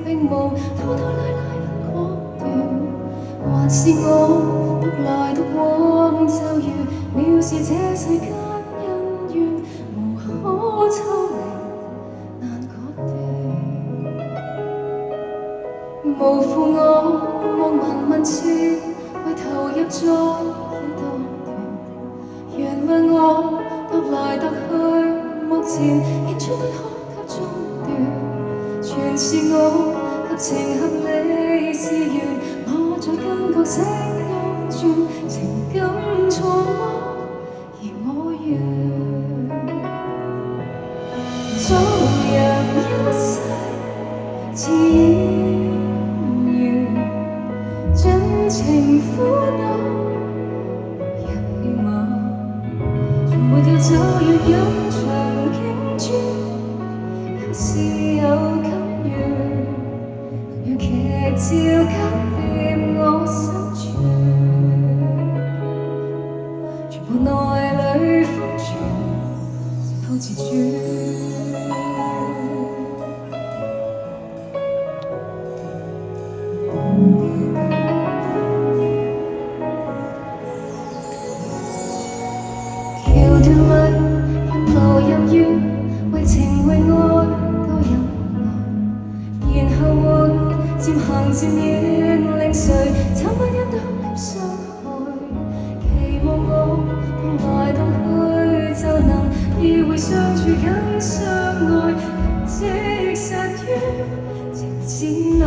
並無拖拖拉拉很果斷，還是我獨來獨往，就如藐視這世間恩怨，無可抽離，難割斷。無負我望萬萬次，為投入再演多段，原諒我踱來踱去，目前亦終不可給中斷，全是我合情合理是緣，我在跟角色兜轉，情感錯嗎？而我願做人一世自然完，盡情苦惱入戲碼，從沒有走越悠長傾注，也是有感願，同樣劇照給掂我生存，全部內裏封存，直到自轉。橋段裏任勞任怨，為情為愛都任來，然後會漸行漸遠，令誰慘不忍睹臉傷害。期望我動來動去，就能意會相處更相愛，即實於直至內。